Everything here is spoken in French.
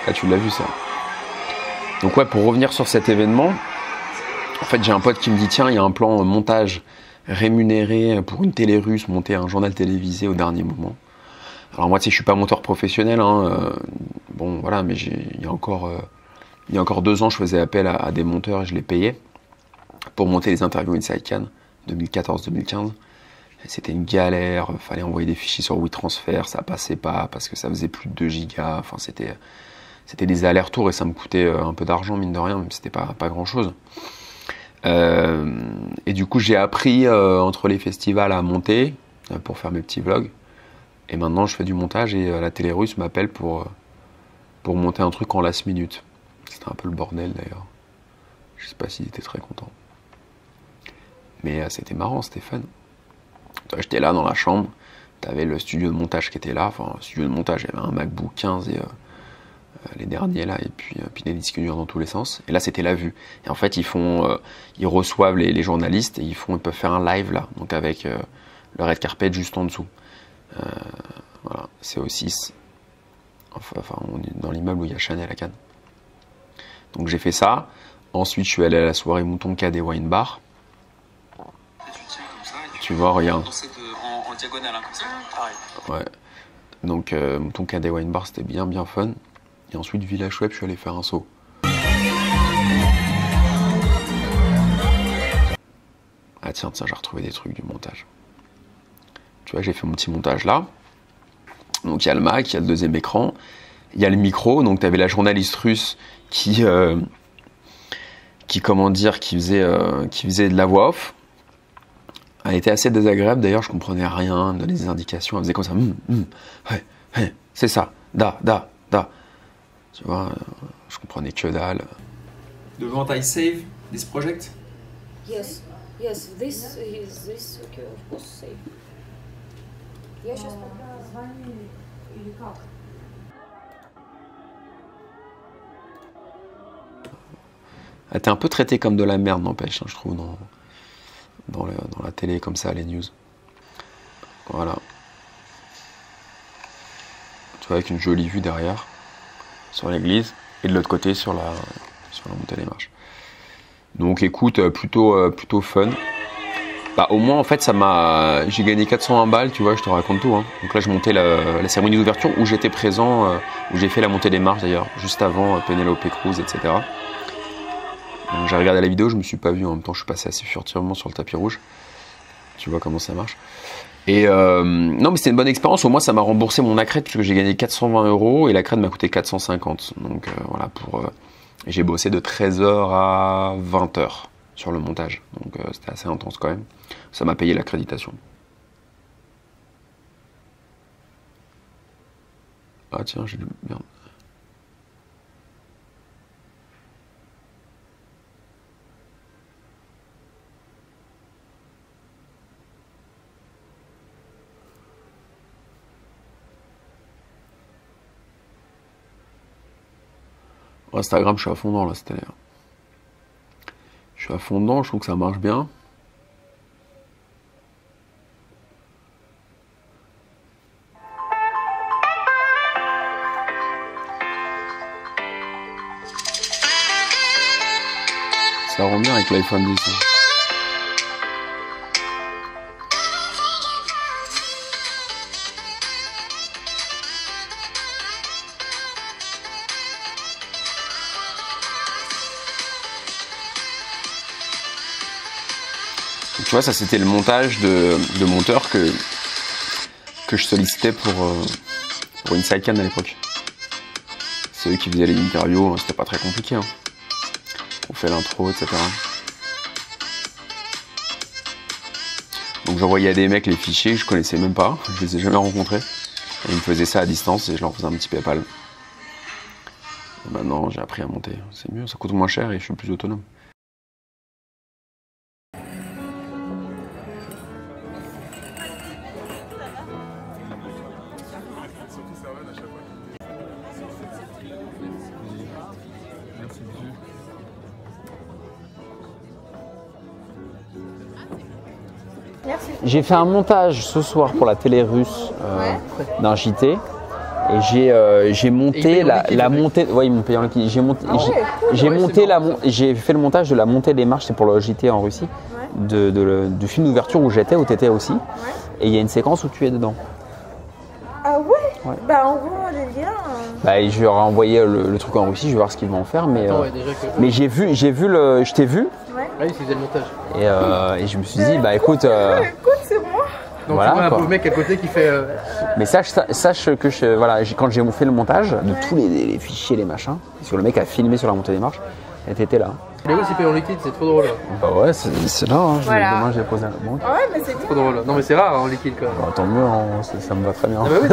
Là, tu l'as vu ça. Donc ouais, pour revenir sur cet événement, en fait, j'ai un pote qui me dit, tiens, il y a un plan montage rémunéré pour une télé russe, monter un journal télévisé au dernier moment. Alors moi, tu sais, je suis pas monteur professionnel, hein, bon, voilà, mais il y a encore 2 ans, je faisais appel à des monteurs et je les payais pour monter les interviews Inside Cannes 2014-2015. C'était une galère, fallait envoyer des fichiers sur WeTransfer, ça passait pas parce que ça faisait plus de 2 gigas, enfin c'était des allers-retours et ça me coûtait un peu d'argent mine de rien, même si c'était pas grand chose. Et du coup j'ai appris entre les festivals à monter pour faire mes petits vlogs et maintenant je fais du montage et la télé russe m'appelle pour monter un truc en last minute. C'était un peu le bordel d'ailleurs, je sais pas s'il était très content. Mais c'était marrant, c'était fun. J'étais là dans la chambre, t'avais le studio de montage qui était là, enfin le studio de montage, il y avait un MacBook 15 et les derniers là, et puis des disques durs dans tous les sens. Et là c'était la vue. Et en fait ils reçoivent les journalistes et ils peuvent faire un live là, donc avec le red carpet juste en dessous. Voilà, c'est O6. Enfin on est dans l'immeuble où il y a Chanel à Cannes. Donc j'ai fait ça. Ensuite je suis allé à la soirée Mouton Cadet Wine Bar. Tu vois, regarde. En diagonale, hein, comme ça. Pareil. Ouais. Donc, Mouton Cadet Wine Bar, c'était bien fun. Et ensuite, Village Web, je suis allé faire un saut. Ah tiens, j'ai retrouvé des trucs du montage. Tu vois, j'ai fait mon petit montage là. Donc, il y a le Mac, il y a le deuxième écran. Il y a le micro. Donc, tu avais la journaliste russe qui faisait de la voix off. Elle était assez désagréable, d'ailleurs, je comprenais rien, elle donnait des indications, elle faisait comme ça, ouais, c'est ça, da. Tu vois, je comprenais que dalle. Do you want I save this project? Yes, this okay, of course save. Я сейчас пока звоню или как? Elle était un peu traitée comme de la merde, n'empêche, hein, je trouve, dans la télé comme ça, les news. Voilà. Tu vois, avec une jolie vue derrière, sur l'église, et de l'autre côté, sur la montée des marches. Donc écoute, plutôt fun. Bah au moins, en fait, j'ai gagné 401 balles, tu vois, je te raconte tout. Hein. Donc là, je montais la cérémonie d'ouverture, où j'étais présent, où j'ai fait la montée des marches d'ailleurs, juste avant Penelope Cruz, etc. Donc j'ai regardé la vidéo, je me suis pas vu, en même temps je suis passé assez furtivement sur le tapis rouge. Tu vois comment ça marche. Et non mais c'était une bonne expérience, au moins ça m'a remboursé mon accrède puisque j'ai gagné 420 € et l'accrède m'a coûté 450. Donc voilà, j'ai bossé de 13h à 20h sur le montage. Donc c'était assez intense quand même. Ça m'a payé l'accréditation. Ah tiens, j'ai du... Merde. Instagram, je suis à fond dedans là, cette année. Je suis à fond dedans, je trouve que ça marche bien. Ça rend bien avec l'iPhone 10. Hein. Tu vois, ça c'était le montage de monteur que je sollicitais pour Inside Cannes à l'époque. C'est eux qui faisaient les interviews, c'était pas très compliqué. Hein. On fait l'intro, etc. Donc j'envoyais à des mecs les fichiers que je connaissais même pas, je les ai jamais rencontrés. Et ils me faisaient ça à distance et je leur faisais un petit PayPal. Et maintenant j'ai appris à monter, c'est mieux, ça coûte moins cher et je suis plus autonome. J'ai fait un montage ce soir pour la télé russe d'un JT Et j'ai monté la montée. Ouais, ils m'ont payé en liquide. J'ai fait le montage de la montée des marches, c'est pour le JT en Russie, du film d'ouverture où j'étais, où tu étais aussi. Et il y a une séquence où tu es dedans. Ah ouais. Bah envoie les liens. Bah, je leur ai envoyé le truc en Russie, je vais voir ce qu'ils vont en faire. Mais, mais je t'ai vu. Ouais. Ah oui, c'est le montage. Et je me suis dit, bah écoute. Écoute, c'est moi. Donc voilà, tu vois un quoi. pauvre mec à côté qui fait. Mais sache que voilà, quand j'ai fait le montage de tous les fichiers, les machins, parce que le mec a filmé sur la montée des marches, et t'étais là. Les gars, c'est payé en liquide, c'est trop drôle. Bah ouais, c'est là, hein. Voilà. Demain j'ai posé un bon. Ah ouais, mais c'est bien. Trop drôle. Non, mais c'est rare en liquide quand même. Bah, tant mieux, hein, ça me va très bien. Ah bah oui.